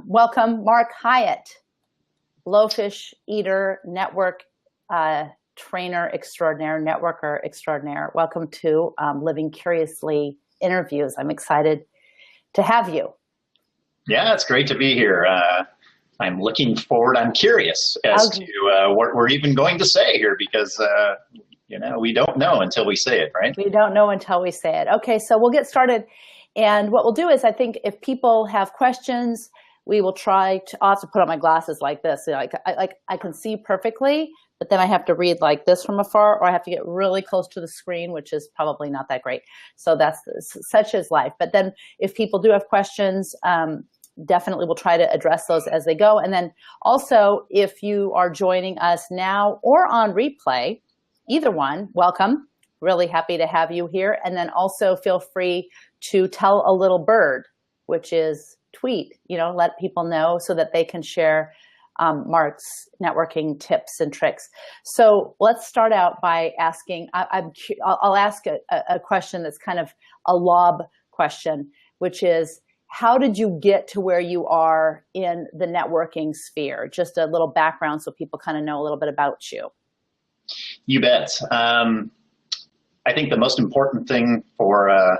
Welcome, Mark Hiatt, blowfish eater, network trainer extraordinaire, networker extraordinaire. Welcome to Living Curiously interviews. I'm excited to have you. Yeah, it's great to be here. I'm looking forward. I'm curious as to what we're even going to say here because, we don't know until we say it, right? We don't know until we say it. Okay, so we'll get started. And what we'll do is I think if people have questions, we will try to, I'll have to put on my glasses like this. I can see perfectly, but then I have to read like this from afar, or I have to get really close to the screen, which is probably not that great. So that's such is life. But then if people do have questions, definitely we'll try to address those as they go. And then also, if you are joining us now or on replay, either one, welcome. Really happy to have you here. And then also feel free to tell a little bird, which is tweet, let people know so that they can share Mark's networking tips and tricks. So let's start out by asking, I'll ask a question that's kind of a lob question, which is, how did you get to where you are in the networking sphere? Just a little background so people kind of know a little bit about you. You bet. I think the most important thing for,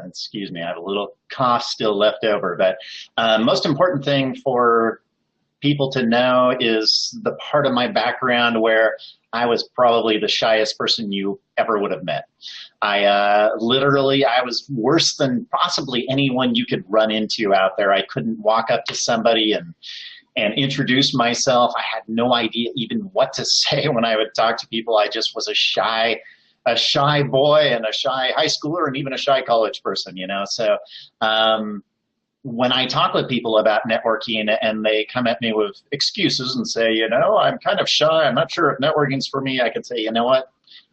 excuse me, I have a little cough still left over, but most important thing for people to know is the part of my background where I was probably the shyest person you ever would have met. I was worse than possibly anyone you could run into out there. I couldn't walk up to somebody and introduce myself. I had no idea even what to say when I would talk to people. I just was a shy boy and a shy high schooler and even a shy college person, So when I talk with people about networking and they come at me with excuses and say, I'm kind of shy, I'm not sure if networking's for me, I can say, you know what?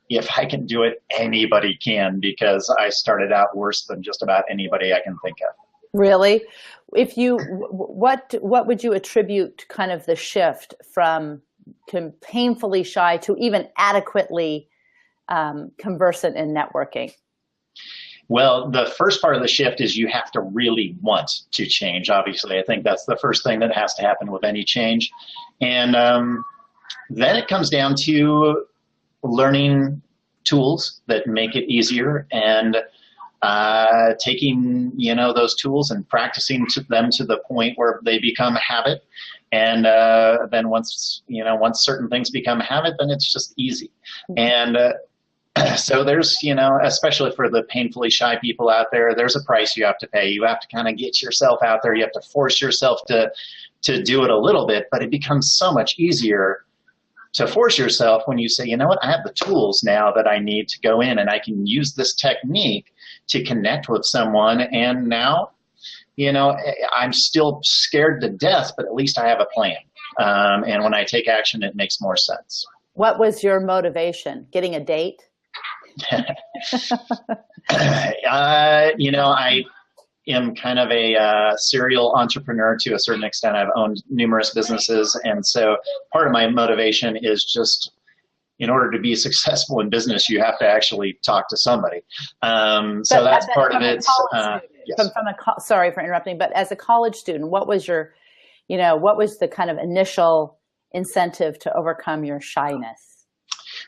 If I can do it, anybody can, because I started out worse than just about anybody I can think of. Really? What would you attribute kind of the shift from painfully shy to even adequately conversant in networking? Well, the first part of the shift is you have to really want to change. Obviously, I think that's the first thing that has to happen with any change. And then it comes down to learning tools that make it easier and taking, those tools and practicing them to the point where they become a habit. And then once certain things become a habit, then it's just easy. And so there's, especially for the painfully shy people out there, there's a price you have to pay. You have to kind of get yourself out there. You have to force yourself to do it a little bit, but it becomes so much easier to force yourself when you say, you know what, I have the tools now that I need to go in and I can use this technique to connect with someone. And now, I'm still scared to death, but at least I have a plan. And when I take action, it makes more sense. What was your motivation? Getting a date? I am kind of a serial entrepreneur to a certain extent. I've owned numerous businesses. And so part of my motivation is just, in order to be successful in business, you have to actually talk to somebody. So that's part of it. Yes. Sorry for interrupting, but as a college student, what was what was the kind of initial incentive to overcome your shyness?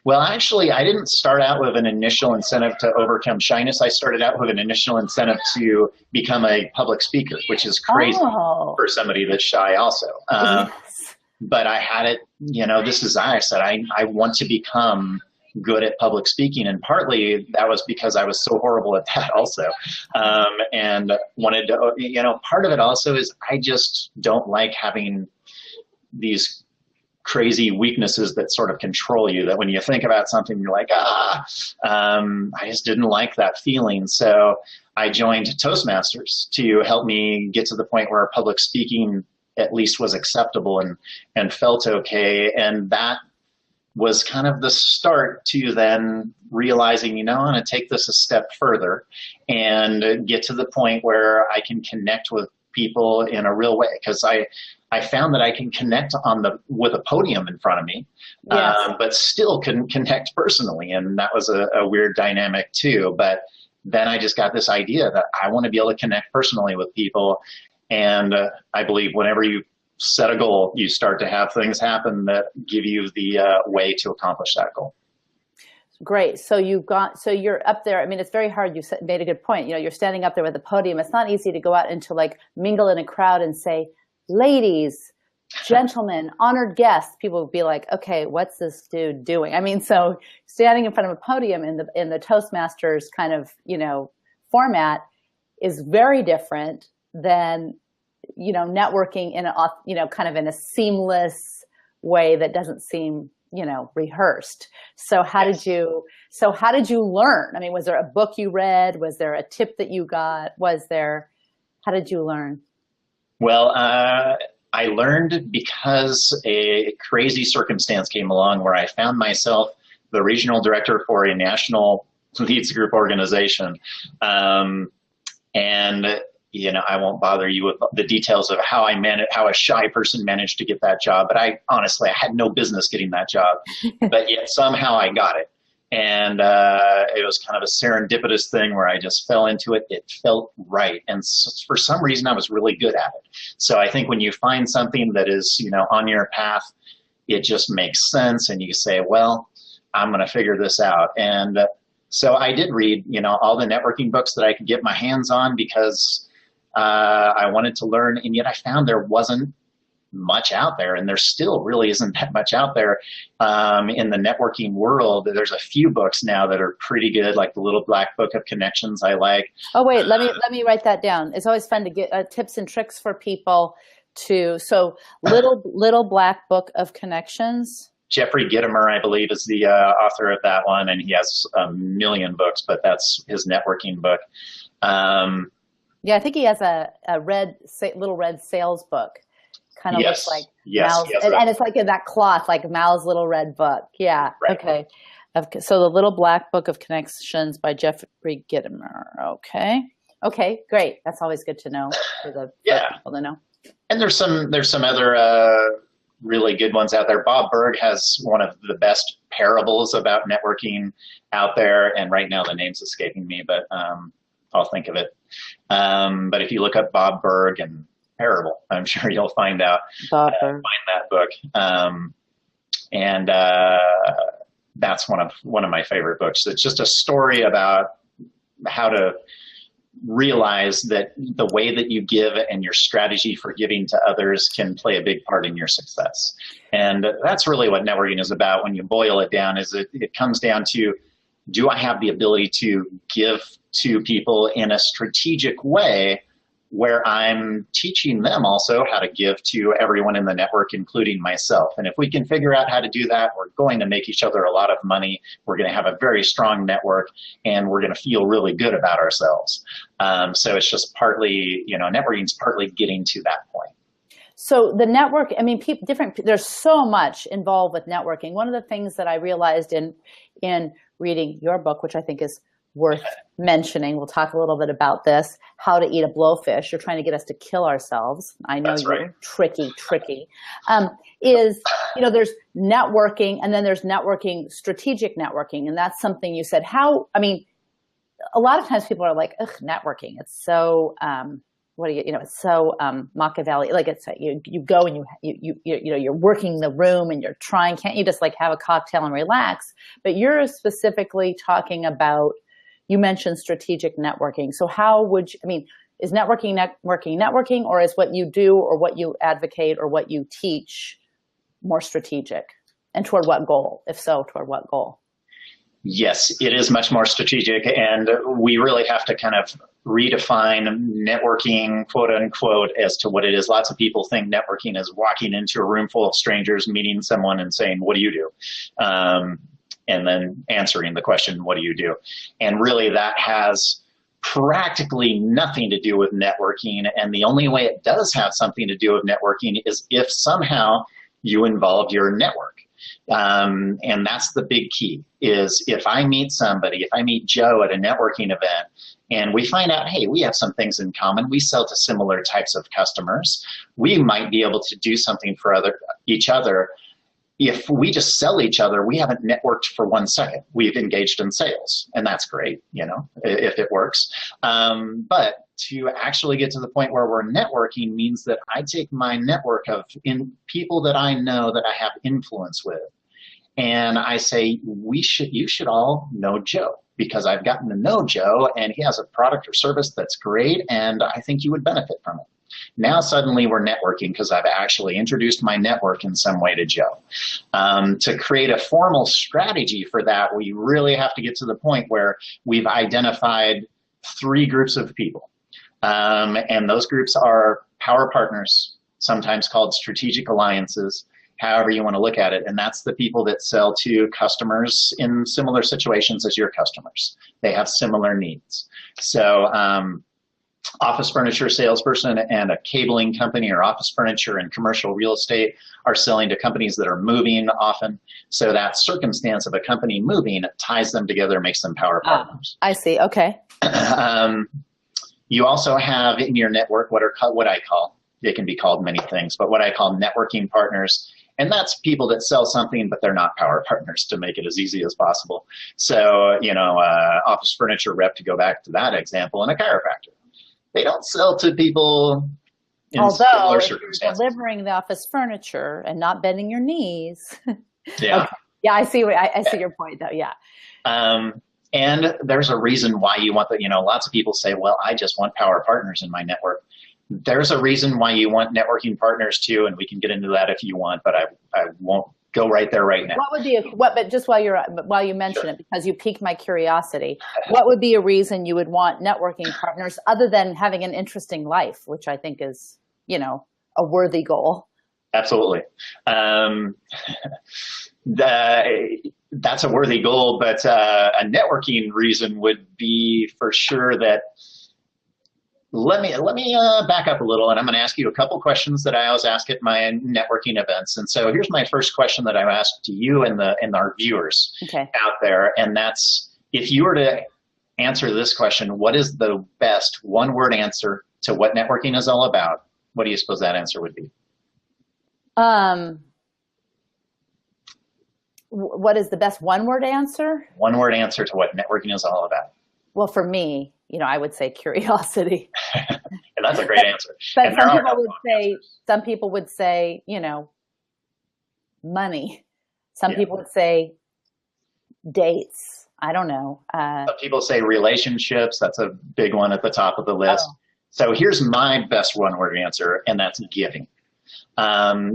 Well, actually, I didn't start out with an initial incentive to overcome shyness. I started out with an initial incentive to become a public speaker, which is crazy for somebody that's shy also. Yes. But I had it, this is, I said, I want to become good at public speaking. And partly that was because I was so horrible at that also. And wanted to, part of it also is I just don't like having these crazy weaknesses that sort of control you, that when you think about something, you're like, I just didn't like that feeling. So I joined Toastmasters to help me get to the point where public speaking at least was acceptable and felt okay. And that was kind of the start to then realizing, I want to take this a step further and get to the point where I can connect with people in a real way. Because I found that I can connect with a podium in front of me, yes, but still couldn't connect personally. And that was a weird dynamic too. But then I just got this idea that I want to be able to connect personally with people. And I believe whenever you set a goal, you start to have things happen that give you the way to accomplish that goal. Great. So you're up there. I mean, it's very hard. You made a good point. You know, you're standing up there with a podium. It's not easy to go out and to like mingle in a crowd and say, ladies, gentlemen, honored guests. People would be like, okay, what's this dude doing? I mean, so standing in front of a podium in the Toastmasters kind of, format is very different than, networking in kind of in a seamless way that doesn't seem, rehearsed. So how did you learn? I mean, was there a book you read? Was there a tip that you got? How did you learn? Well, I learned because a crazy circumstance came along where I found myself the regional director for a national leads group organization. And I won't bother you with the details of how a shy person managed to get that job. But I had no business getting that job, but yet somehow I got it. And it was kind of a serendipitous thing where I just fell into it. It felt right. And for some reason, I was really good at it. So I think when you find something that is, on your path, it just makes sense. And you say, well, I'm going to figure this out. And so I did read, all the networking books that I could get my hands on because I wanted to learn, and yet I found there wasn't much out there, and there still really isn't that much out there in the networking world. There's a few books now that are pretty good, like the Little Black Book of Connections I like. Oh, wait, let me write that down. It's always fun to get tips and tricks for people so Little Black Book of Connections. Jeffrey Gitomer, I believe, is the author of that one, and he has a million books, but that's his networking book. Yeah, I think he has a little red sales book, kind of looks like Mal's, and it's like in that cloth, like Mal's Little Red Book. Yeah, right. Okay. So the Little Black Book of Connections by Jeffrey Gitomer. Okay, great. That's always good to know for people to know. And there's some other really good ones out there. Bob Berg has one of the best parables about networking out there, and right now the name's escaping me, but I'll think of it. But if you look up Bob Berg and parable, I'm sure you'll find Bob Berg. Find that book. And that's one of my favorite books. It's just a story about how to realize that the way that you give and your strategy for giving to others can play a big part in your success. And that's really what networking is about. When you boil it down, is it comes down to, do I have the ability to give to people in a strategic way where I'm teaching them also how to give to everyone in the network, including myself. And if we can figure out how to do that, we're going to make each other a lot of money. We're going to have a very strong network, and we're going to feel really good about ourselves. So it's just partly, networking is partly getting to that point. So the network, I mean, there's so much involved with networking. One of the things that I realized in reading your book, which I think is worth mentioning, we'll talk a little bit about this, How to Eat a Blowfish. You're trying to get us to kill ourselves. I know you're right. Tricky. There's networking, and then there's networking, strategic networking. And that's something you said, a lot of times people are like, ugh, networking. It's so, it's so Machiavelli. Like you go and you're working the room and you're trying. Can't you just like have a cocktail and relax? But you're specifically talking about, you mentioned strategic networking. So how would you, is networking, or is what you do or what you advocate or what you teach more strategic? And toward what goal? If so, toward what goal? Yes, it is much more strategic, and we really have to kind of redefine networking, quote unquote, as to what it is. Lots of people think networking is walking into a room full of strangers, meeting someone and saying, what do you do? And then answering the question, what do you do? And really that has practically nothing to do with networking. And the only way it does have something to do with networking is if somehow you involve your network. And that's the big key, is if I meet somebody, if I meet Joe at a networking event and we find out, hey, we have some things in common. We sell to similar types of customers. We might be able to do something for each other. if we just sell each other, we haven't networked for 1 second. We've engaged in sales, and that's great, if it works. But to actually get to the point where we're networking means that I take my network of people that I know that I have influence with, and I say, you should all know Joe, because I've gotten to know Joe, and he has a product or service that's great, and I think you would benefit from it. Now suddenly we're networking because I've actually introduced my network in some way to Joe. To create a formal strategy for that, we really have to get to the point where we've identified 3 groups of people. And those groups are power partners, sometimes called strategic alliances, however you want to look at it. And that's the people that sell to customers in similar situations as your customers. They have similar needs. So, office furniture salesperson and a cabling company or office furniture and commercial real estate are selling to companies that are moving often. So that circumstance of a company moving ties them together, makes them power partners. I see. Okay. You also have in your network what I call, it can be called many things, but what I call networking partners. And that's people that sell something, but they're not power partners, to make it as easy as possible. So, office furniture rep, to go back to that example, and a chiropractor. They don't sell to people in similar circumstances. Delivering the office furniture and not bending your knees. Yeah. Okay. Yeah, I see. I see your point, though. Yeah. And there's a reason why you want lots of people say, well, I just want power partners in my network. There's a reason why you want networking partners too, and we can get into that if you want, but I won't go right there right now. What would be but just while you mention it, because you piqued my curiosity, what would be a reason you would want networking partners other than having an interesting life, which I think is, a worthy goal? Absolutely. That's a worthy goal, but a networking reason would be for sure that let me back up a little, and I'm going to ask you a couple questions that I always ask at my networking events. And so here's my first question that I ask to you and our viewers out there, and that's, if you were to answer this question, what is the best one-word answer to what networking is all about? What do you suppose that answer would be? What is the best one-word answer? One-word answer to what networking is all about. Well, for me, I would say curiosity. And that's a great answer. But some people would say, money. Some people would say dates. I don't know. Some people say relationships. That's a big one at the top of the list. Oh. So here's my best one-word answer, and that's giving.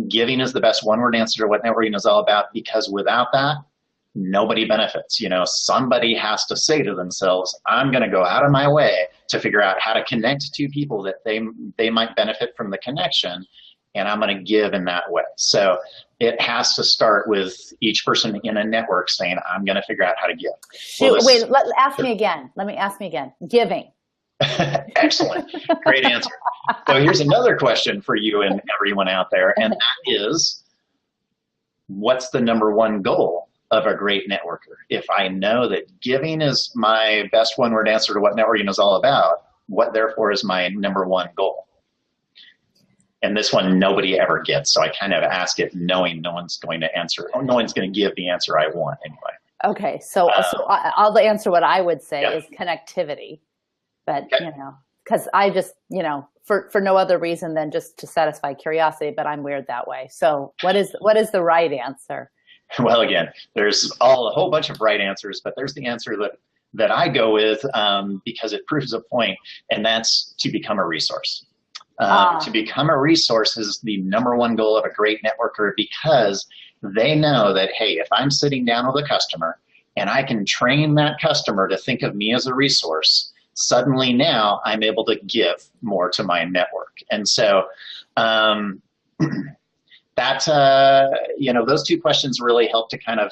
Giving is the best one-word answer to what networking is all about, because without that, nobody benefits. Somebody has to say to themselves, I'm going to go out of my way to figure out how to connect to people that they might benefit from the connection, and I'm going to give in that way. So it has to start with each person in a network saying, I'm going to figure out how to give. Ask me again. Let me ask me again. Giving. Excellent. Great answer. So here's another question for you and everyone out there, and that is, what's the number one goal of a great networker? If I know that giving is my best one-word answer to what networking is all about, what therefore is my number one goal? And this one nobody ever gets, so I kind of ask it knowing no one's going to answer, or no one's going to give the answer I want anyway. Okay, so I'll answer what I would say is connectivity. But, because I just, for no other reason than just to satisfy curiosity, but I'm weird that way. So what is the right answer? Well, again, there's a whole bunch of right answers, but there's the answer that I go with because it proves a point, and that's to become a resource. To become a resource is the number one goal of a great networker, because they know that, hey, if I'm sitting down with a customer and I can train that customer to think of me as a resource, suddenly now I'm able to give more to my network. And so those two questions really help to kind of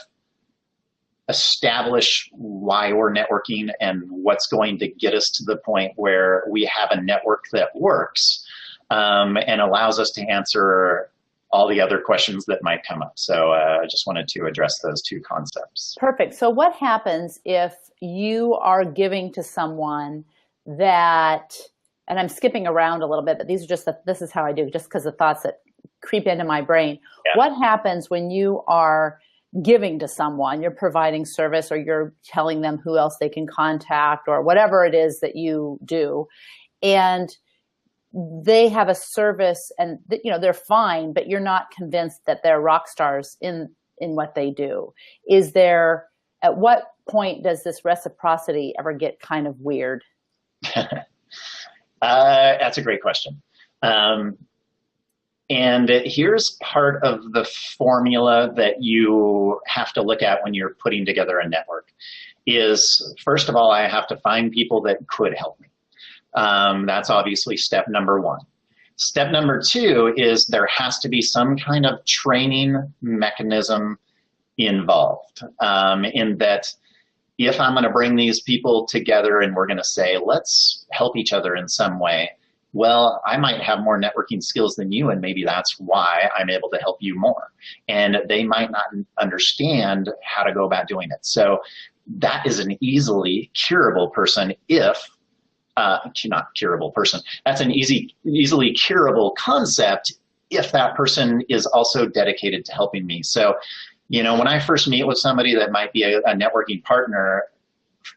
establish why we're networking and what's going to get us to the point where we have a network that works and allows us to answer all the other questions that might come up. So I just wanted to address those two concepts. Perfect. So what happens if you are giving to someone that, and I'm skipping around a little bit, but this is how I do, just because the thoughts that creep into my brain. Yeah. What happens when you are giving to someone, you're providing service or you're telling them who else they can contact or whatever it is that you do, and they have a service and they're fine, but you're not convinced that they're rock stars in what they do. At what point does this reciprocity ever get kind of weird? That's a great question. And here's part of the formula that you have to look at when you're putting together a network is, first of all, I have to find people that could help me. That's obviously step number one. Step number two is there has to be some kind of training mechanism involved, in that if I'm going to bring these people together and we're going to say, let's help each other in some way, well, I might have more networking skills than you, and maybe that's why I'm able to help you more. And they might not understand how to go about doing it. So that is an easily curable person not curable person. That's an easily curable concept if that person is also dedicated to helping me. So, when I first meet with somebody that might be a networking partner,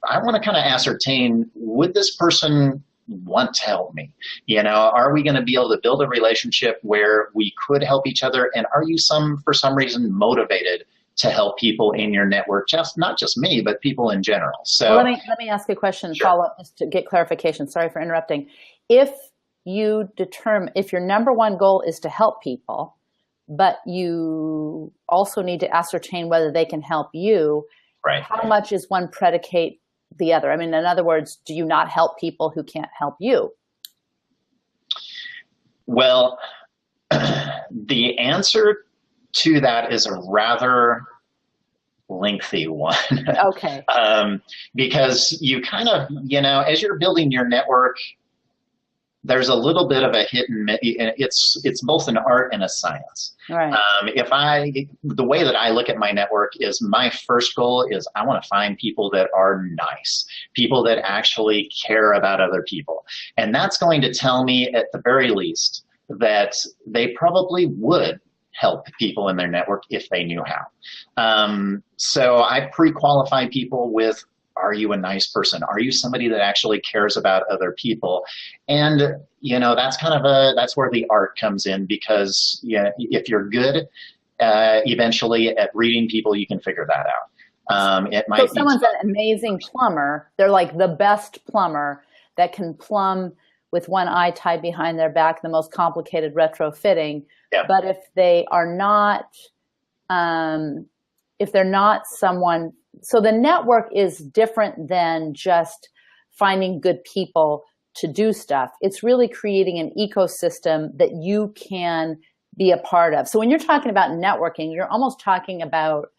I want to kind of ascertain, would this person want to help me? Are we going to be able to build a relationship where we could help each other? And are you for some reason motivated to help people in your network, not just me, but people in general? So let me ask a question, sure. Follow up just to get clarification. Sorry for interrupting. If your number one goal is to help people, but you also need to ascertain whether they can help you, right? How much is one predicate the other? I mean, in other words, do you not help people who can't help you? Well, the answer to that is a rather lengthy one. Okay. Because you kind of, as you're building your network, there's a little bit of a hit and miss. It's both an art and a science. Right. The way that I look at my network is, my first goal is I want to find people that are nice, people that actually care about other people. And that's going to tell me at the very least that they probably would help people in their network if they knew how. So I pre-qualify people with, are you a nice person? Are you somebody that actually cares about other people? And, that's where the art comes in, because if you're good, eventually at reading people, you can figure that out. So someone's an amazing plumber. They're like the best plumber that can plumb with one eye tied behind their back, the most complicated retrofitting. Yeah. But if they are not, someone, so the network is different than just finding good people to do stuff. It's really creating an ecosystem that you can be a part of. So when you're talking about networking, you're almost talking about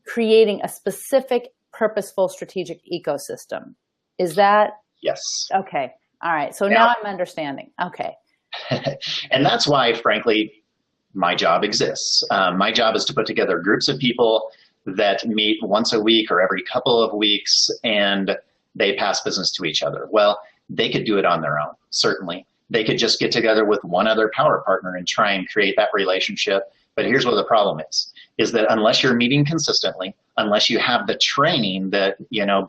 creating a specific, purposeful, strategic ecosystem. Is that? Yes. Okay. All right. So now I'm understanding. Okay. And that's why, frankly, my job exists. My job is to put together groups of people that meet once a week or every couple of weeks, and they pass business to each other. Well, they could do it on their own, certainly. They could just get together with one other power partner and try and create that relationship. But here's what the problem is that unless you're meeting consistently, unless you have the training that,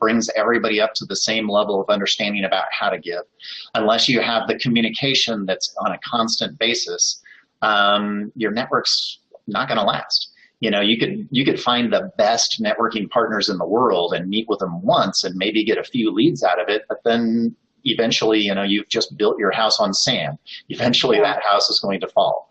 brings everybody up to the same level of understanding about how to give, unless you have the communication that's on a constant basis, your network's not going to last. You could find the best networking partners in the world and meet with them once and maybe get a few leads out of it, but then eventually, you've just built your house on sand. Eventually that house is going to fall.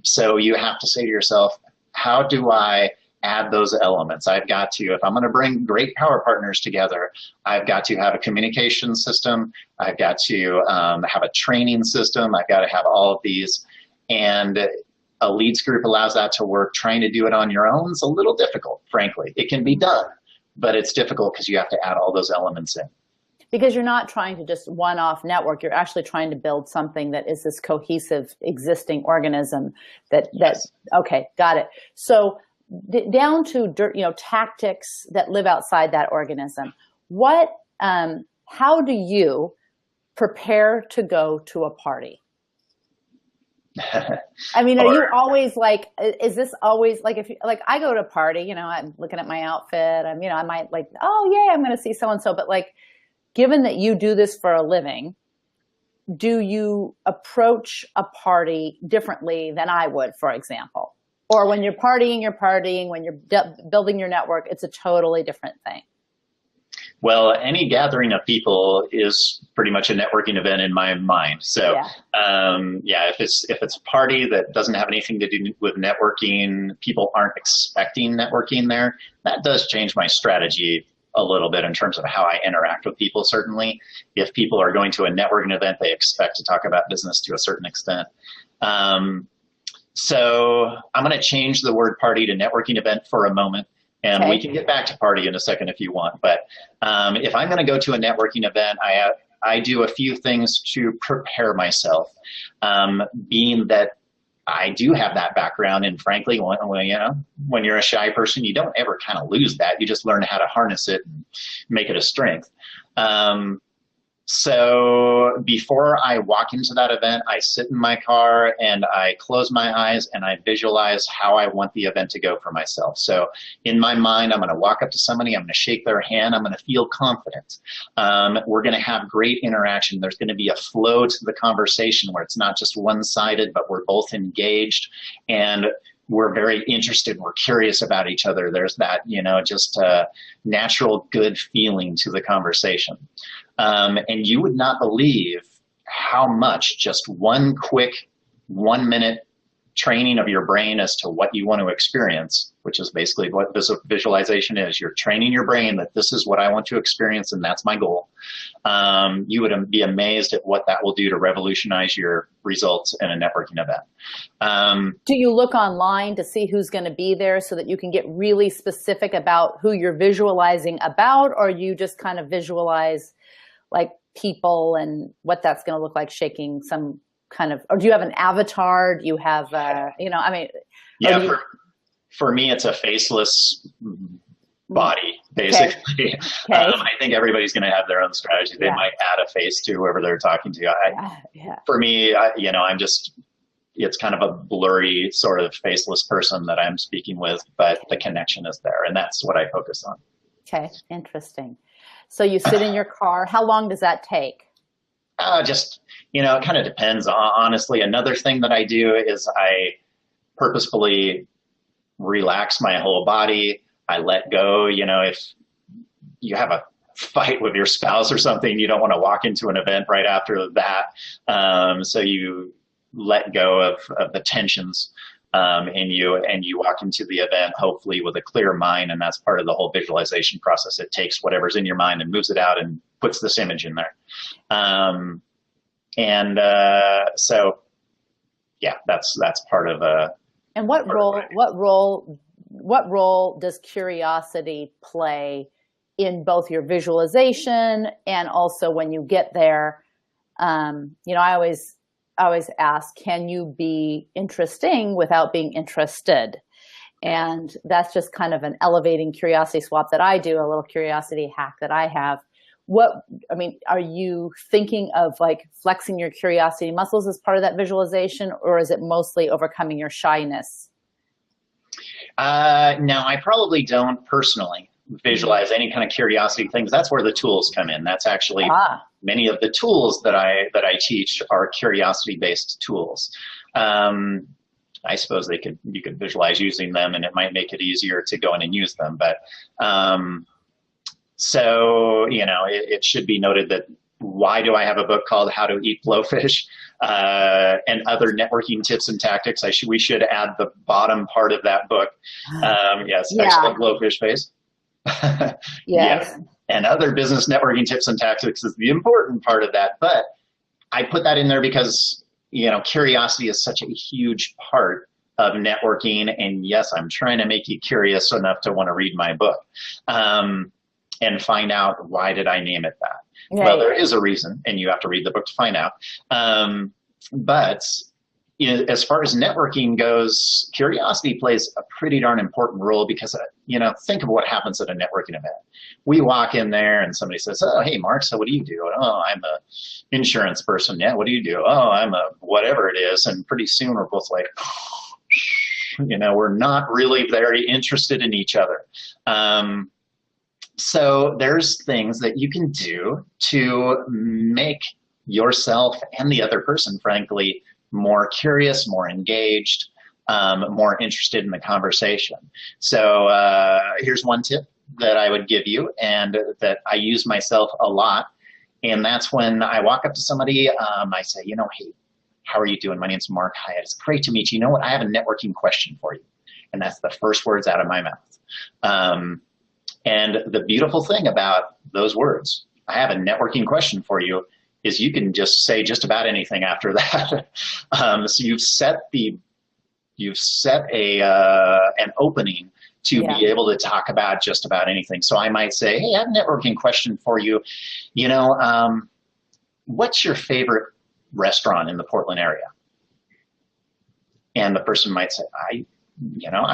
So you have to say to yourself, how do I add those elements? I've got to, if I'm going to bring great power partners together, I've got to have a communication system. I've got to have a training system. I've got to have all of these. And a leads group allows that to work. Trying to do it on your own is a little difficult, frankly. It can be done, but it's difficult because you have to add all those elements in. Because you're not trying to just one-off network. You're actually trying to build something that is this cohesive existing organism Yes. Okay, got it. So down to tactics that live outside that organism. How do you prepare to go to a party? I mean, are you Or always like, is this always like, if you, like I go to a party, you know, I'm looking at my outfit, I'm, you know, I might like, oh yeah, I'm going to see so and so, but like, given that you do this for a living, do you approach a party differently than I would, for example? Or when you're partying, you're partying. When you're building your network, it's a totally different thing. well, any gathering of people is pretty much a networking event in my mind. So, Yeah. yeah, if it's a party that doesn't have anything to do with networking, people aren't expecting networking there. That does change my strategy a little bit in terms of how I interact with people. Certainly, if people are going to a networking event, they expect to talk about business to a certain extent. Um, so I'm going to change the word party to networking event for a moment. And we Okay. can get back to party in a second if you want. But if I'm going to go to a networking event, I do a few things to prepare myself. Being that I do have that background, and frankly, when you're a shy person, you don't ever kind of lose that. You just learn how to harness it and make it a strength. Um, so before I walk into that event, I sit in my car and I close my eyes and I visualize how I want the event to go for myself. So in my mind, I'm going to walk up to somebody, I'm going to shake their hand, I'm going to feel confident. We're going to have great interaction. There's going to be a flow to the conversation where it's not just one-sided, but we're both engaged and we're very interested. We're curious about each other. There's that, just a natural good feeling to the conversation. And you would not believe how much just one quick 1 minute training of your brain as to what you want to experience, which is basically what this visualization is. You're training your brain that this is what I want to experience and that's my goal. You would be amazed at what that will do to revolutionize your results in a networking event. Do you look online to see who's going to be there so that you can get really specific about who you're visualizing about, or you just kind of visualize like people and what that's going to look like shaking some kind of, or do you have an avatar? Do you have, I mean, Yeah, you, for me, it's a faceless body, okay. basically. Okay. I think everybody's going to have their own strategy. They Yeah. might add a face to whoever they're talking to. Yeah. For me, I'm just, it's kind of a blurry sort of faceless person that I'm speaking with, but the connection is there. And that's what I focus on. Okay. Interesting. So you sit in your car. How long does that take? Just, it kind of depends. Honestly, another thing that I do is I purposefully relax my whole body. I let go. If you have a fight with your spouse or something, you don't want to walk into an event right after that. So you let go of the tensions in you, and you walk into the event hopefully with a clear mind, and that's part of the whole visualization process. It takes whatever's in your mind and moves it out and puts this image in there. So yeah, that's part of And what role does curiosity play in both your visualization and also when you get there? I always ask, can you be interesting without being interested? And that's just kind of an elevating curiosity swap that I do, a little curiosity hack that I have. Are you thinking of like flexing your curiosity muscles as part of that visualization, or is it mostly overcoming your shyness? No, I probably don't personally visualize any kind of curiosity things. That's where the tools come in. That's actually many of the tools that I teach are curiosity based tools. I suppose you could visualize using them, and it might make it easier to go in and use them. But it should be noted that why do I have a book called How to Eat Blowfish and Other Networking Tips and Tactics? We should add the bottom part of that book. Yes, yeah. Excellent blowfish face. Yes. Yeah. And other business networking tips and tactics is the important part of that. But I put that in there because, curiosity is such a huge part of networking. And yes, I'm trying to make you curious enough to want to read my book and find out, why did I name it that? Right. Well, there is a reason, and you have to read the book to find out. But as far as networking goes, curiosity plays a pretty darn important role because, think of what happens at a networking event. We walk in there and somebody says, oh, hey, Mark, so what do you do? Oh, I'm a insurance person. Yeah, what do you do? Oh, I'm a whatever it is. And pretty soon we're both like, we're not really very interested in each other. So there's things that you can do to make yourself and the other person, frankly, more curious, more engaged, more interested in the conversation. So here's one tip that I would give you and that I use myself a lot. And that's when I walk up to somebody, I say, hey, how are you doing? My name's Mark Hiatt. It's great to meet you. You know what? I have a networking question for you. And that's the first words out of my mouth. And the beautiful thing about those words, I have a networking question for you, is you can just say just about anything after that. So you've set an opening to be able to talk about just about anything. So I might say, hey, I have a networking question for you. What's your favorite restaurant in the Portland area? And the person might say, I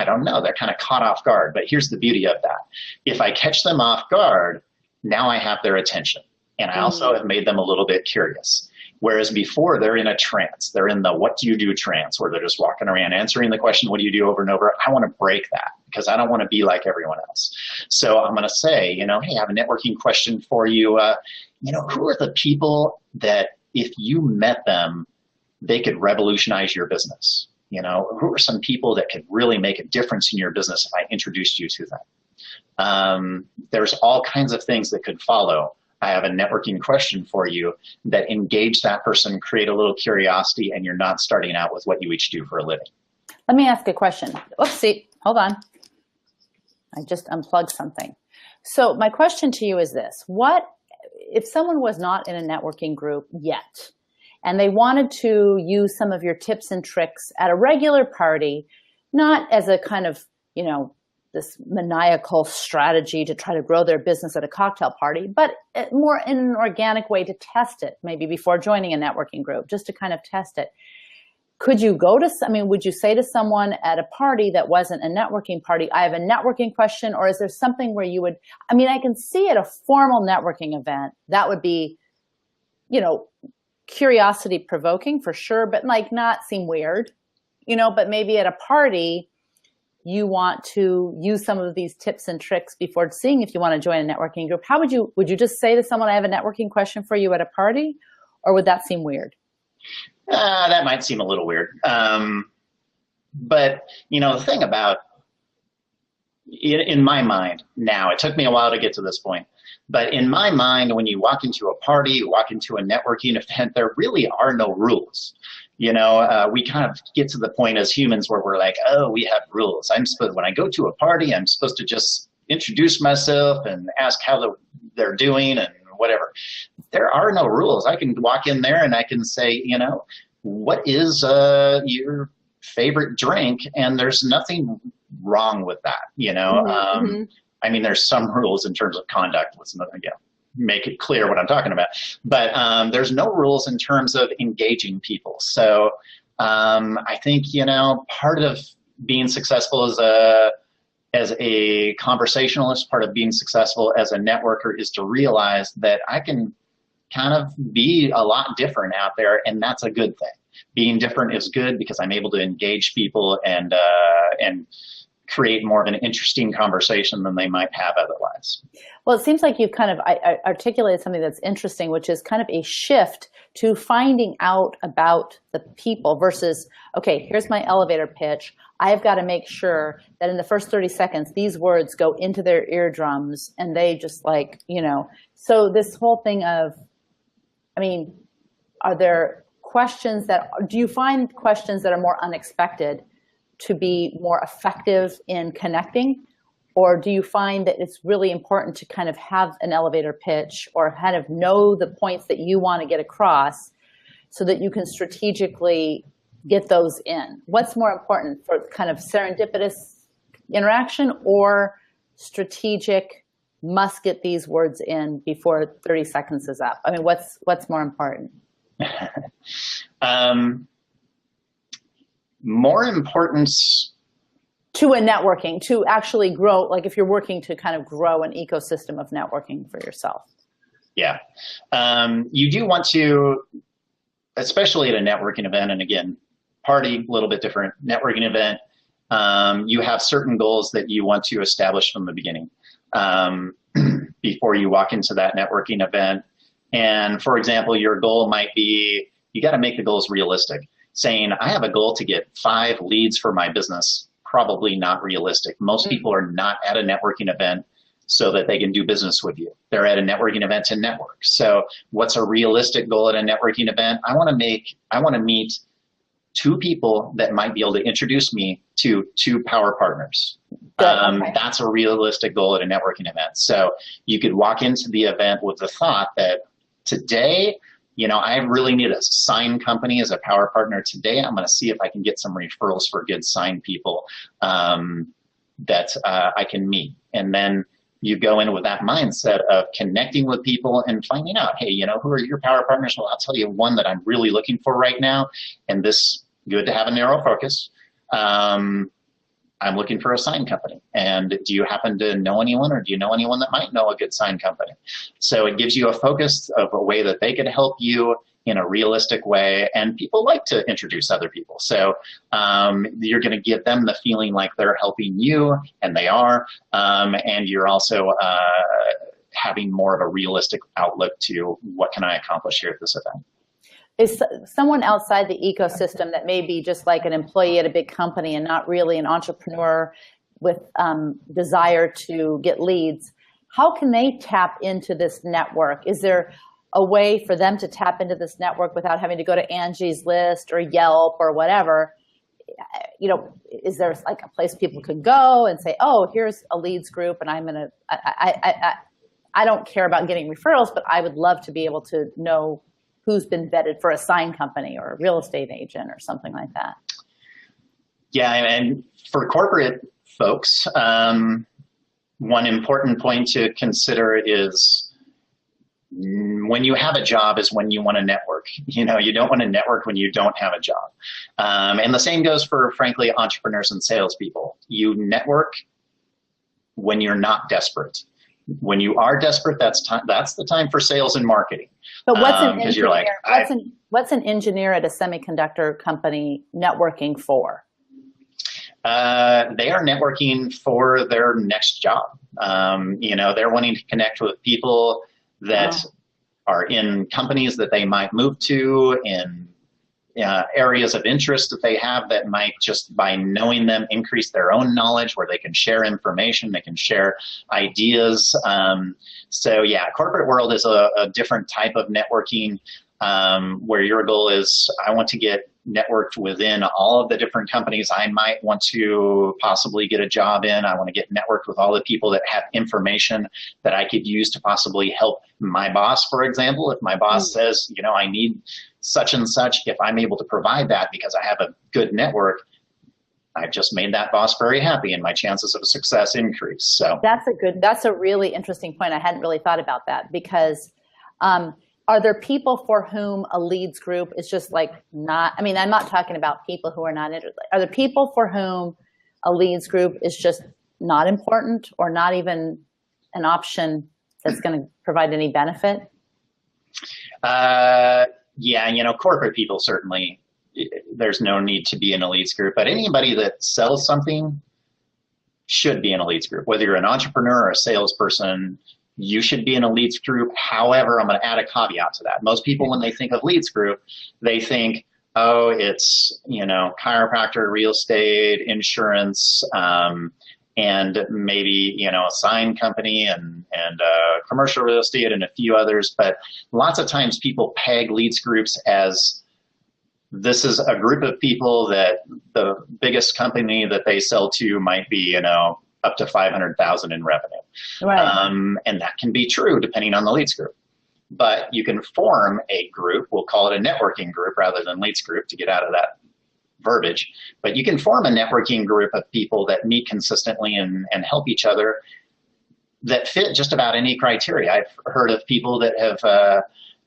don't know. They're kind of caught off guard. But here's the beauty of that. If I catch them off guard, now I have their attention. And I also have made them a little bit curious. Whereas before, they're in a trance. They're in the what do you do trance, where they're just walking around answering the question, what do you do, over and over. I want to break that because I don't want to be like everyone else. So I'm going to say, hey, I have a networking question for you. Who are the people that if you met them, they could revolutionize your business? Who are some people that could really make a difference in your business if I introduced you to them? There's all kinds of things that could follow. I have a networking question for you that engage that person, create a little curiosity, and you're not starting out with what you each do for a living. Let me ask a question. Oopsie, hold on. I just unplugged something. So my question to you is this. What if someone was not in a networking group yet, and they wanted to use some of your tips and tricks at a regular party, not as a kind of, this maniacal strategy to try to grow their business at a cocktail party, but more in an organic way to test it, maybe before joining a networking group, just to kind of test it. Would you say to someone at a party that wasn't a networking party, I have a networking question, or is there something where you would, I can see at a formal networking event, that would be, curiosity provoking for sure, but not seem weird, but maybe at a party, you want to use some of these tips and tricks before seeing if you want to join a networking group. How would you just say to someone, I have a networking question for you at a party, or would that seem weird? That might seem a little weird. But the thing about, in my mind now, it took me a while to get to this point, but in my mind, when you walk into a party, you walk into a networking event, there really are no rules. We kind of get to the point as humans where we're like, oh, we have rules. When I go to a party, I'm supposed to just introduce myself and ask how they're doing and whatever. There are no rules. I can walk in there and I can say, what is your favorite drink? And there's nothing wrong with that. There's some rules in terms of conduct. Let's make it clear what I'm talking about. But there's no rules in terms of engaging people. So I think, part of being successful as a conversationalist, part of being successful as a networker is to realize that I can kind of be a lot different out there, and that's a good thing. Being different is good because I'm able to engage people and create more of an interesting conversation than they might have otherwise. Well, it seems like you've kind of articulated something that's interesting, which is kind of a shift to finding out about the people versus, okay, here's my elevator pitch. I've got to make sure that in the first 30 seconds, these words go into their eardrums and they just so this whole thing of, are there do you find questions that are more unexpected to be more effective in connecting? Or do you find that it's really important to kind of have an elevator pitch or kind of know the points that you want to get across so that you can strategically get those in? What's more important for kind of serendipitous interaction or strategic, must get these words in before 30 seconds is up? What's more important? More importance to a networking, to actually grow, like if you're working to kind of grow an ecosystem of networking for yourself. Yeah. You do want to, especially at a networking event, and again, party, a little bit different, networking event, you have certain goals that you want to establish from the beginning before you walk into that networking event. And for example, your goal might be, you got to make the goals realistic. Saying, I have a goal to get 5 leads for my business, probably not realistic. Most people are not at a networking event so that they can do business with you. They're at a networking event to network. So what's a realistic goal at a networking event? I want to meet 2 people that might be able to introduce me to 2 power partners. Okay. That's a realistic goal at a networking event. So you could walk into the event with the thought that today, I really need a sign company as a power partner today. I'm going to see if I can get some referrals for good sign people that I can meet. And then you go in with that mindset of connecting with people and finding out, hey, who are your power partners? Well, I'll tell you one that I'm really looking for right now. And this, good to have a narrow focus. I'm looking for a sign company. And do you happen to know anyone, or do you know anyone that might know a good sign company? So it gives you a focus of a way that they could help you in a realistic way. And people like to introduce other people. So you're going to give them the feeling like they're helping you, and they are. And you're also having more of a realistic outlook to what can I accomplish here at this event. Is someone outside the ecosystem that may be just like an employee at a big company and not really an entrepreneur with desire to get leads, how can they tap into this network? Is there a way for them to tap into this network without having to go to Angie's List or Yelp or whatever? Is there like a place people could go and say, oh, here's a leads group, and I don't care about getting referrals, but I would love to be able to know who's been vetted for a sign company or a real estate agent or something like that? Yeah, and for corporate folks, one important point to consider is when you have a job is when you want to network. You don't want to network when you don't have a job. And the same goes for, frankly, entrepreneurs and salespeople. You network when you're not desperate. When you are desperate, that's the time for sales and marketing. But what's an engineer? What's an engineer at a semiconductor company networking for? They are networking for their next job. They're wanting to connect with people that are in companies that they might move to, in areas of interest that they have that might, just by knowing them, increase their own knowledge, where they can share information, they can share ideas. So yeah, corporate world is a different type of networking, where your goal is, I want to get networked within all of the different companies I might want to possibly get a job in. I want to get networked with all the people that have information that I could use to possibly help my boss, for example. If my boss says, I need such and such, if I'm able to provide that because I have a good network, I've just made that boss very happy, and my chances of success increase. So that's a really interesting point. I hadn't really thought about that, because are there people for whom a leads group is just like not, I'm not talking about people who are not interested. Are there people for whom a leads group is just not important, or not even an option that's going to provide any benefit? Yeah, corporate people, certainly, there's no need to be in a leads group, but anybody that sells something should be in a leads group. Whether you're an entrepreneur or a salesperson, you should be in a leads group. However, I'm going to add a caveat to that. Most people, when they think of leads group, they think, oh, it's, chiropractor, real estate, insurance, and maybe, a sign company and commercial real estate and a few others. But lots of times people peg leads groups as, this is a group of people that the biggest company that they sell to might be, up to 500,000 in revenue. Right. And that can be true depending on the leads group. But you can form a group, we'll call it a networking group rather than leads group to get out of that verbiage. But you can form a networking group of people that meet consistently and help each other, that fit just about any criteria. I've heard of people that have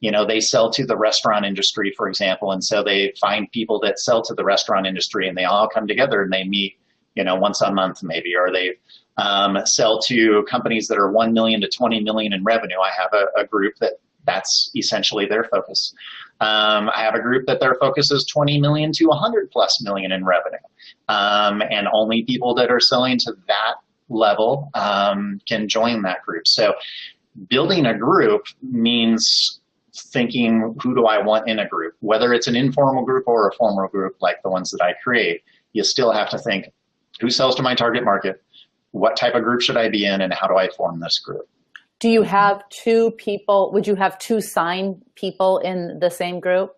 they sell to the restaurant industry, for example. And so they find people that sell to the restaurant industry and they all come together and they meet, once a month maybe, or they sell to companies that are 1 million to 20 million in revenue. I have a group that's essentially their focus. I have a group that their focus is 20 million to 100 plus million in revenue. And only people that are selling to that level can join that group. So building a group means thinking, who do I want in a group? Whether it's an informal group or a formal group like the ones that I create, you still have to think, who sells to my target market? What type of group should I be in, and how do I form this group? Do you have two people? Would you have two sign people in the same group?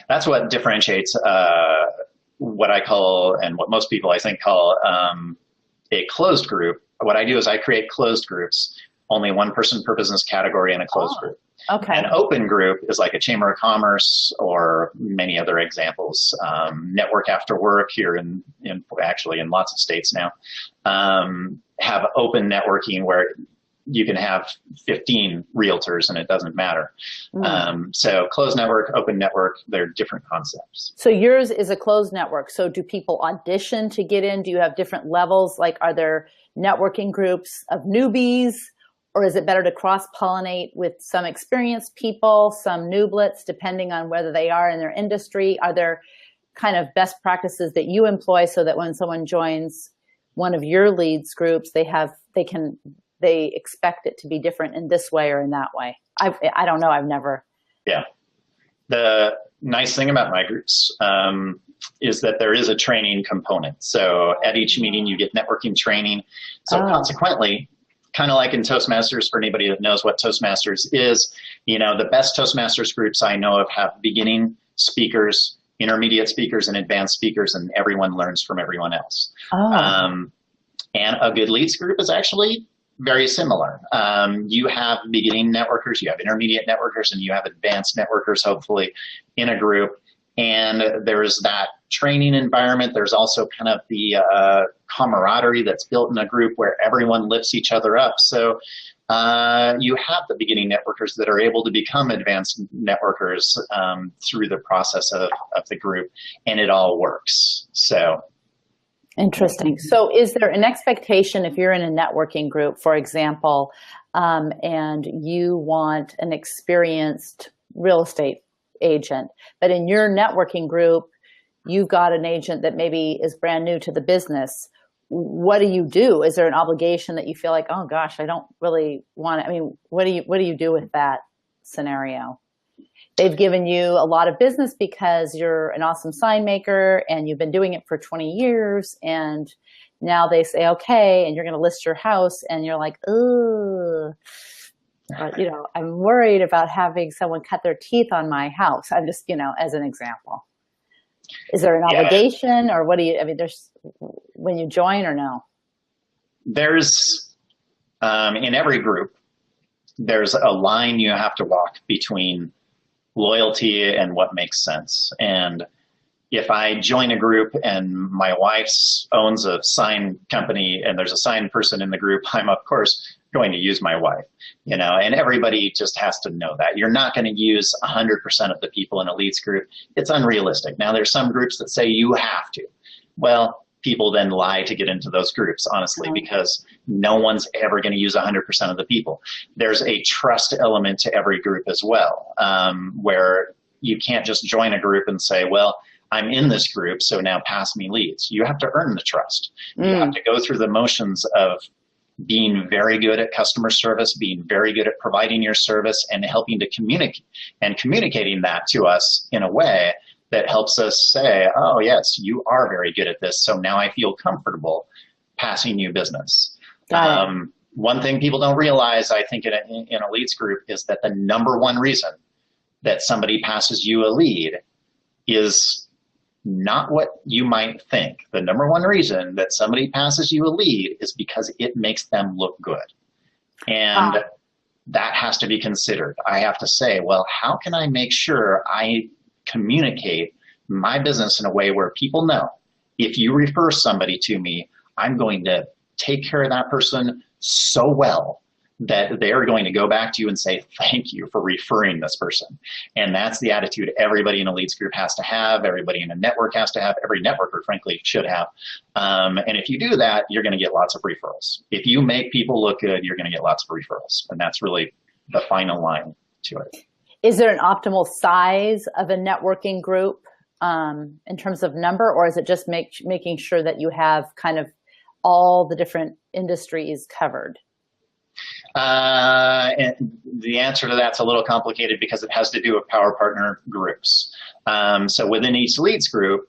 That's what differentiates what I call, and what most people I think call, a closed group. What I do is I create closed groups, only one person per business category in a closed group. Okay. An open group is like a chamber of commerce or many other examples. Network After Work here actually in lots of states now have open networking where you can have 15 realtors and it doesn't matter. So closed network, open network, they're different concepts. So yours is a closed network. So do people audition to get in? Do you have different levels? Like, are there networking groups of newbies? Or is it better to cross-pollinate with some experienced people, some newblets, depending on whether they are in their industry? Are there kind of best practices that you employ so that when someone joins one of your leads groups, they expect it to be different in this way or in that way? I don't know. I've never. Yeah. The nice thing about my groups is that there is a training component. So at each meeting, you get networking training. So consequently, kind of like in Toastmasters, for anybody that knows what Toastmasters is, the best Toastmasters groups I know of have beginning speakers, intermediate speakers, and advanced speakers, and everyone learns from everyone else. And a good leads group is actually very similar. You have beginning networkers, you have intermediate networkers, and you have advanced networkers, hopefully, in a group. And there's that training environment. There's also kind of the camaraderie that's built in a group where everyone lifts each other up. So you have the beginning networkers that are able to become advanced networkers through the process of the group, and it all works. So interesting. So is there an expectation if you're in a networking group, for example, and you want an experienced real estate agent, but in your networking group, you've got an agent that maybe is brand new to the business? What do you do? Is there an obligation that you feel like, oh gosh, I don't really want to, what do you do with that scenario? They've given you a lot of business because you're an awesome sign maker and you've been doing it for 20 years. And now they say, okay, and you're going to list your house, and you're like, oh, I'm worried about having someone cut their teeth on my house. I'm just, as an example. Is there an obligation, or what do you, there's, when you join, or no? There's, in every group, there's a line you have to walk between loyalty and what makes sense. And if I join a group and my wife owns a sign company and there's a sign person in the group, I'm of course going to use my wife, and everybody just has to know that. You're not going to use 100% of the people in a leads group. It's unrealistic. Now there's some groups that say you have to. Well, people then lie to get into those groups, honestly, because no one's ever going to use 100% of the people. There's a trust element to every group as well, where you can't just join a group and say, well, I'm in this group, so now pass me leads. You have to earn the trust. You have to go through the motions of being very good at customer service, being very good at providing your service, and helping to communicate, and communicating that to us in a way that helps us say, oh yes, you are very good at this, so now I feel comfortable passing you business. One thing people don't realize, I think, in a leads group is that the number one reason that somebody passes you a lead is not what you might think. The number one reason that somebody passes you a lead is because it makes them look good. And that has to be considered. I have to say, well, how can I make sure I communicate my business in a way where people know if you refer somebody to me, I'm going to take care of that person so well that they're going to go back to you and say, thank you for referring this person. And that's the attitude everybody in a leads group has to have, everybody in a network has to have, every networker, frankly, should have. And if you do that, you're going to get lots of referrals. If you make people look good, you're going to get lots of referrals. And that's really the final line to it. Is there an optimal size of a networking group in terms of number, or is it just making sure that you have kind of all the different industries covered? And the answer to that's a little complicated because it has to do with power partner groups. So within each leads group,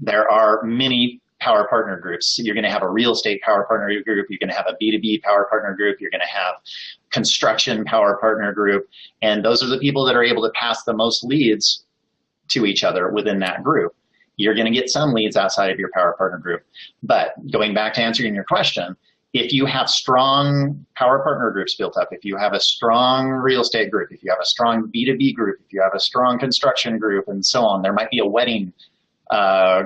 there are many power partner groups. You're going to have a real estate power partner group. You're going to have a B2B power partner group. You're going to have construction power partner group. And those are the people that are able to pass the most leads to each other within that group. You're going to get some leads outside of your power partner group. But going back to answering your question, if you have strong power partner groups built up, if you have a strong real estate group, if you have a strong B2B group, if you have a strong construction group, and so on, there might be a wedding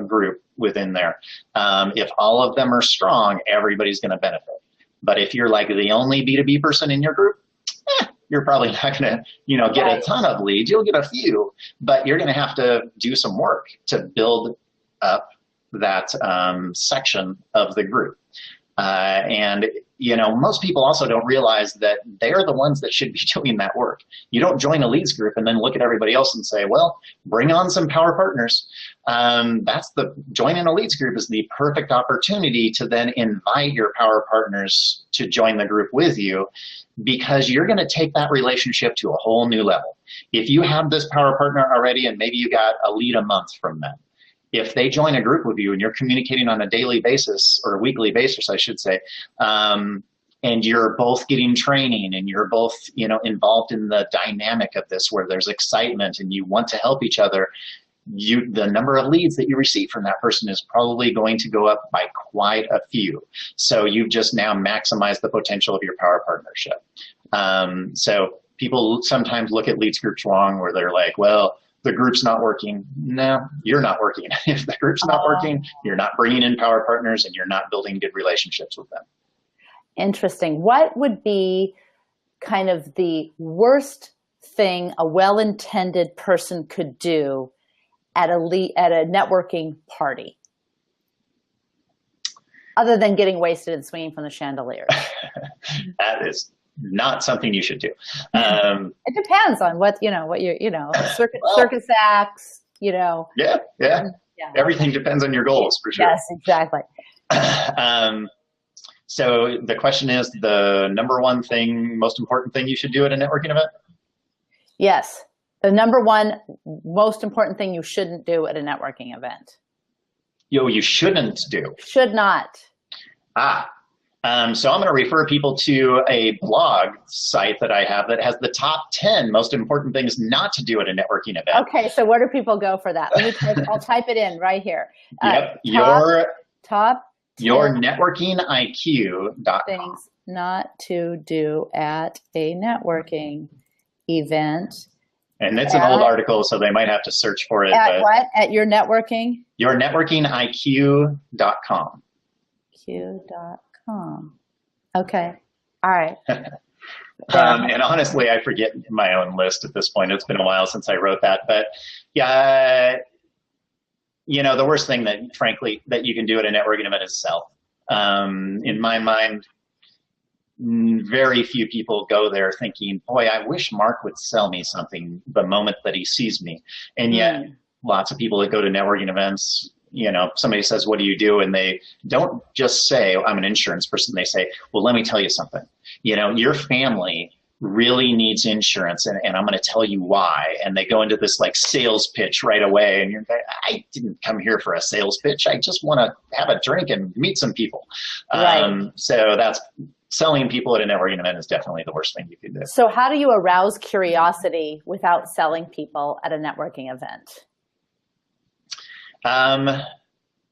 group within there. If all of them are strong, everybody's going to benefit. But if you're like the only B2B person in your group, you're probably not going to, get a ton of leads. You'll get a few, but you're going to have to do some work to build up that section of the group. And most people also don't realize that they're the ones that should be doing that work. You don't join a leads group and then look at everybody else and say, well, bring on some power partners. Joining a leads group is the perfect opportunity to then invite your power partners to join the group with you, because you're going to take that relationship to a whole new level. If you have this power partner already and maybe you got a lead a month from them, if they join a group with you and you're communicating on a daily basis, or a weekly basis, I should say, and you're both getting training and you're both, involved in the dynamic of this where there's excitement and you want to help each other, the number of leads that you receive from that person is probably going to go up by quite a few. So you've just now maximized the potential of your power partnership. So people sometimes look at leads groups wrong, where they're like, well, the group's not working. No, you're not working. If the group's not working, you're not bringing in power partners and you're not building good relationships with them. Interesting. What would be kind of the worst thing a well-intended person could do at a networking party, other than getting wasted and swinging from the chandeliers? That is not something you should do. It depends on what circus acts, Yeah. Everything depends on your goals, for sure. Yes, exactly. So the question is, the number one thing, most important thing you should do at a networking event? Yes. The number one most important thing you shouldn't do at a networking event. You shouldn't do. Should not. So I'm going to refer people to a blog site that I have that has the top 10 most important things not to do at a networking event. Okay, so where do people go for that? I'll type it in right here. Yep, your networkingiq.com. Things not to do at a networking event. And it's an old article, so they might have to search for it. What? At your networking? Your networkingiq.com. Q.com. Okay. All right. And honestly, I forget my own list at this point. It's been a while since I wrote that. But yeah, the worst thing that, frankly, that you can do at a networking event is sell. In my mind, very few people go there thinking, boy, I wish Mark would sell me something the moment that he sees me. And yet lots of people that go to networking events, somebody says, what do you do? And they don't just say, I'm an insurance person. They say, well, let me tell you something. Your family really needs insurance, and I'm going to tell you why. And they go into this like sales pitch right away. And you're like, I didn't come here for a sales pitch. I just want to have a drink and meet some people. Right. So that's selling people at a networking event is definitely the worst thing you can do. So how do you arouse curiosity without selling people at a networking event?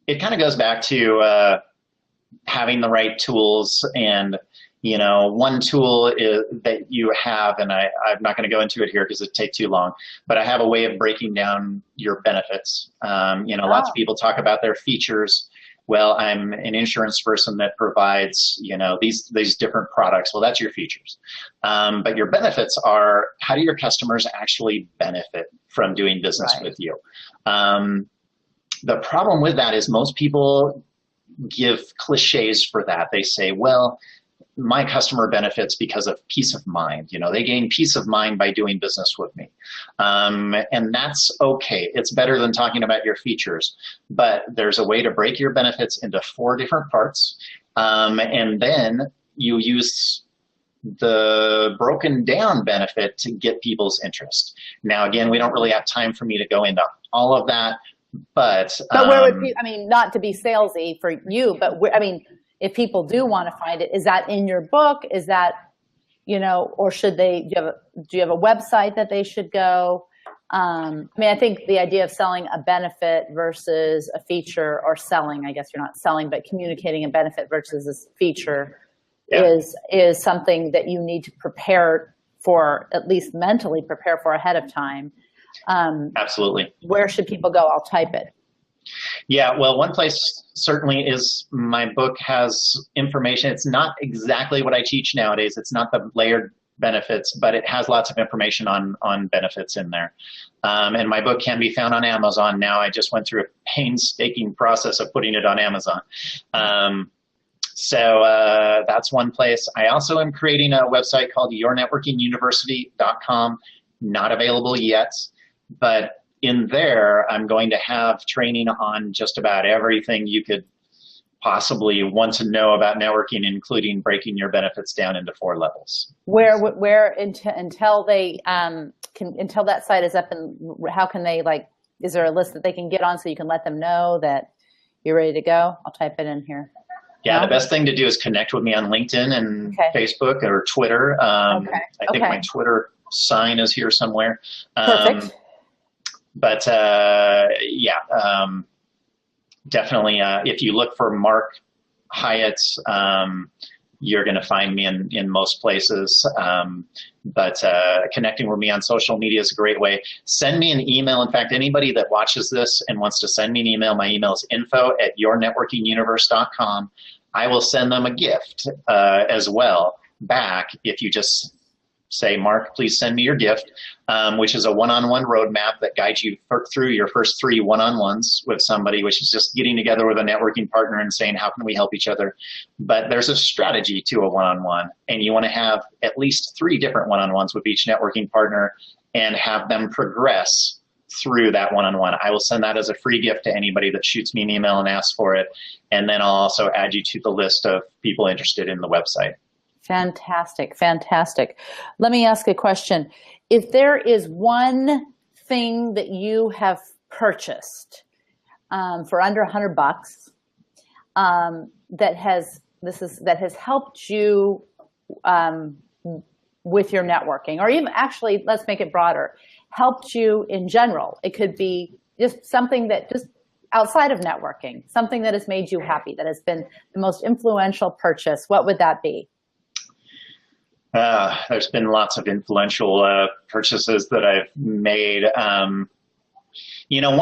It kind of goes back to having the right tools. And one tool that you have, and I'm not going to go into it here because it'd take too long, but I have a way of breaking down your benefits. Lots of people talk about their features. Well, I'm an insurance person that provides, these different products. Well, that's your features. But your benefits are, how do your customers actually benefit from doing business Right. with you? The problem with that is most people give cliches for that. They say, well, my customer benefits because of peace of mind. They gain peace of mind by doing business with me. And that's okay. It's better than talking about your features, but there's a way to break your benefits into 4 different parts. And then you use the broken down benefit to get people's interest. Now, again, we don't really have time for me to go into all of that, but where would I mean, not to be salesy for you, but if people do want to find it, is that in your book? Is that, or should they, do you have a website that they should go? I think the idea of selling a benefit versus a feature, or selling, I guess you're not selling, but communicating a benefit versus a feature is something that you need to prepare for, at least mentally prepare for ahead of time. Absolutely. Where should people go? I'll type it. Yeah, well, one place certainly is my book has information. It's not exactly what I teach nowadays. It's not the layered benefits, but it has lots of information on benefits in there. And my book can be found on Amazon now. I just went through a painstaking process of putting it on Amazon. So that's one place. I also am creating a website called yournetworkinguniversity.com. Not available yet, but in there, I'm going to have training on just about everything you could possibly want to know about networking, including breaking your benefits down into 4 levels. Where until they until that site is up, and how can they, is there a list that they can get on so you can let them know that you're ready to go? I'll type it in here. Yeah, the best thing to do is connect with me on LinkedIn and Facebook or Twitter. I think my Twitter sign is here somewhere. Perfect. But definitely, if you look for Mark Hiatt, you're going to find me in most places. But connecting with me on social media is a great way. Send me an email. In fact, anybody that watches this and wants to send me an email, my email is info@yournetworkinguniverse.com. I will send them a gift as well back if you just say, Mark, please send me your gift, which is a one-on-one roadmap that guides you through your first 3 one-on-ones with somebody, which is just getting together with a networking partner and saying, how can we help each other? But there's a strategy to a one-on-one, and you want to have at least 3 different one-on-ones with each networking partner and have them progress through that one-on-one. I will send that as a free gift to anybody that shoots me an email and asks for it. And then I'll also add you to the list of people interested in the website. Fantastic. Fantastic. Let me ask a question. If there is one thing that you have purchased for under $100 that has helped you with your networking, or even, actually, let's make it broader, helped you in general. It could be just something that just outside of networking, something that has made you happy, that has been the most influential purchase. What would that be? There's been lots of influential purchases that I've made. One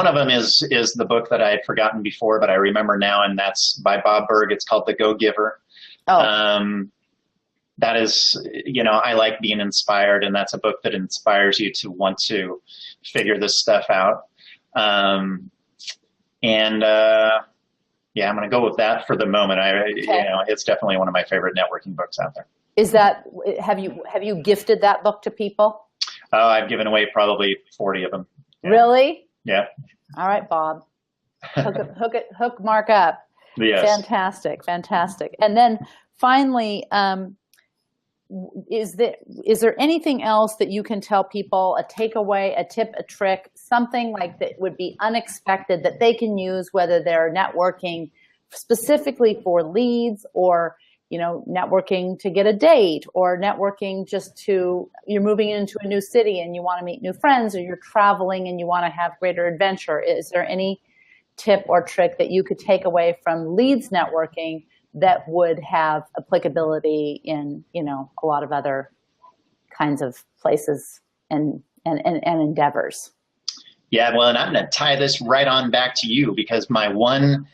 of them is the book that I had forgotten before, but I remember now, and that's by Bob Berg. It's called The Go-Giver. That is, I like being inspired, and that's a book that inspires you to want to figure this stuff out. I'm going to go with that for the moment. It's definitely one of my favorite networking books out there. Is that, have you gifted that book to people? Oh, I've given away probably 40 of them. Yeah. Really? Yeah. All right, Bob. Hook Mark up. Yes. Fantastic. Fantastic. And then finally, is there anything else that you can tell people, a takeaway, a tip, a trick, something like that would be unexpected that they can use, whether they're networking specifically for leads, or networking to get a date, or networking you're moving into a new city and you want to meet new friends, or you're traveling and you want to have greater adventure? Is there any tip or trick that you could take away from leads networking that would have applicability in, a lot of other kinds of places and endeavors? Yeah, well, and I'm going to tie this right on back to you, because my one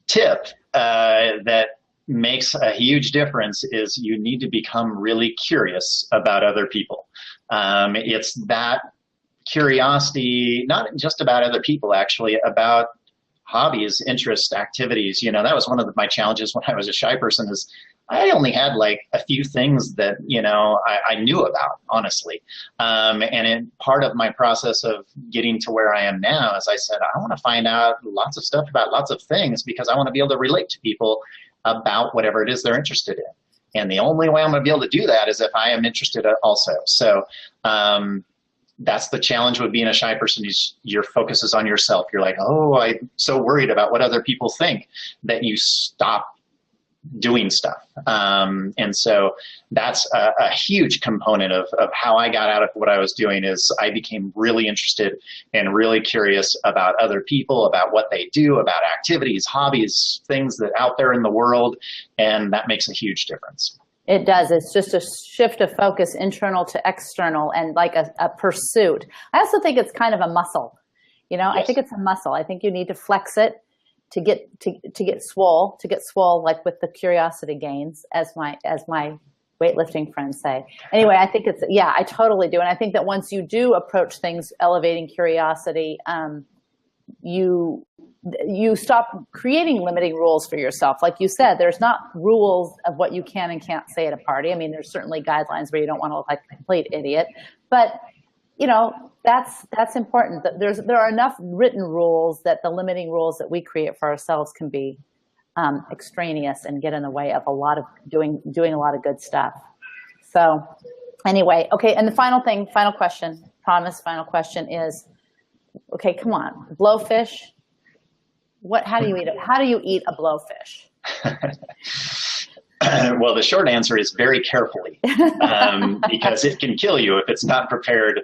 tip that makes a huge difference is you need to become really curious about other people. It's that curiosity, not just about other people, actually, about hobbies, interests, activities. That was one of my challenges when I was a shy person, is I only had like a few things that, I knew about, honestly. Part of my process of getting to where I am now is I said, I want to find out lots of stuff about lots of things because I want to be able to relate to people about whatever it is they're interested in. And the only way I'm going to be able to do that is if I am interested also. So that's the challenge with being a shy person, is your focus is on yourself. You're like, oh, I'm so worried about what other people think, that you stop doing stuff. And so that's a huge component of how I got out of what I was doing, is I became really interested and really curious about other people, about what they do, about activities, hobbies, things that out there in the world. And that makes a huge difference. It does. It's just a shift of focus, internal to external, and like a pursuit. I also think it's kind of a muscle. Yes. I think it's a muscle. I think you need to flex it to get swole, like with the curiosity gains, as my weightlifting friends say. Anyway, I think I totally do. And I think that once you do approach things elevating curiosity, you stop creating limiting rules for yourself. Like you said, there's not rules of what you can and can't say at a party. I mean, there's certainly guidelines where you don't want to look like a complete idiot, but that's important. There are enough written rules that the limiting rules that we create for ourselves can be extraneous and get in the way of a lot of doing a lot of good stuff. So anyway, okay. And the final question is, okay, come on, blowfish. How do you eat it? How do you eat a blowfish? Well, the short answer is very carefully, because it can kill you if it's not prepared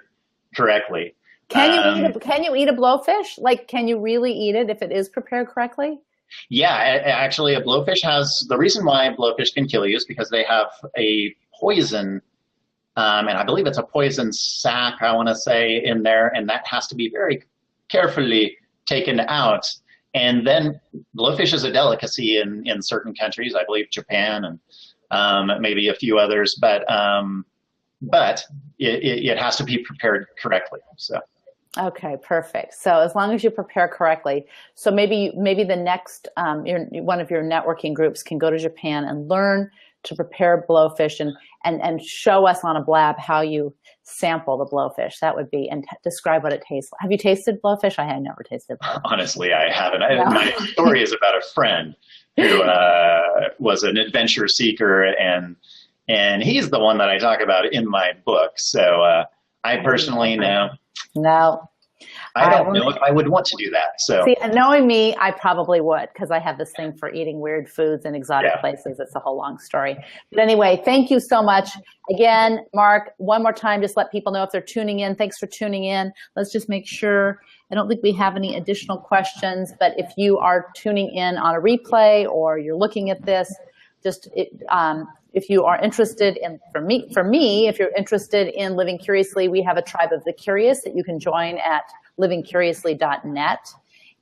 correctly. Can you eat a blowfish? Like, can you really eat it if it is prepared correctly? Yeah, actually, a blowfish the reason why blowfish can kill you is because they have a poison, and I believe it's a poison sac, I want to say, in there, and that has to be very carefully taken out. And then blowfish is a delicacy in certain countries, I believe Japan and maybe a few others, but it has to be prepared correctly. So. Okay, perfect. So as long as you prepare correctly, so maybe the next one of your networking groups can go to Japan and learn to prepare blowfish and show us on a blab how you sample the blowfish. That would be, and describe what it tastes like. Have you tasted blowfish? I had never tasted blowfish. Honestly, I haven't. No. My story is about a friend who was an adventure seeker, and he's the one that I talk about in my book. So I personally know. No. I don't know if I would want to do that. So, see, knowing me, I probably would, because I have this thing for eating weird foods in exotic places. It's a whole long story. But anyway, thank you so much. Again, Mark, one more time, just let people know if they're tuning in. Thanks for tuning in. Let's just make sure. I don't think we have any additional questions, but if you are tuning in on a replay or you're looking at this, just if you are interested in, for me, if you're interested in living curiously, we have a tribe of the curious that you can join at livingcuriously.net.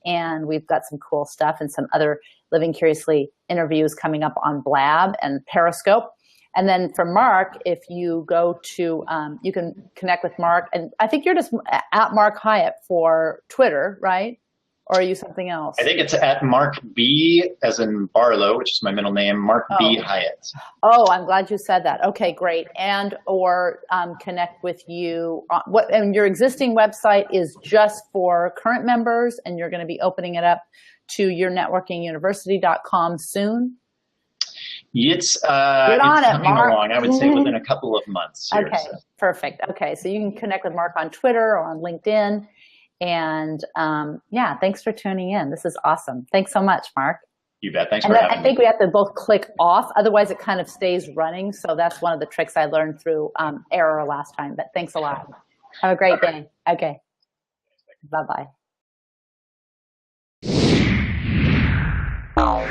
And we've got some cool stuff and some other Living Curiously interviews coming up on Blab and Periscope. And then for Mark, if you go to, you can connect with Mark. And I think you're just at Mark Hiatt for Twitter, right? Or are you something else? I think it's at Mark B, as in Barlow, which is my middle name, Mark B. Hiatt. Oh, I'm glad you said that. Okay, great. And or connect with you. And your existing website is just for current members, and you're going to be opening it up to yournetworkinguniversity.com soon? It's coming along, I would say, within a couple of months. Here, okay, so. Perfect. Okay, so you can connect with Mark on Twitter or on LinkedIn. And yeah, thanks for tuning in. This is awesome. Thanks so much, Mark. You bet. Thanks for having me. I think we have to both click off. Otherwise, it kind of stays running. So that's one of the tricks I learned through error last time. But thanks a lot. Have a great day. Okay. Bye-bye. Oh.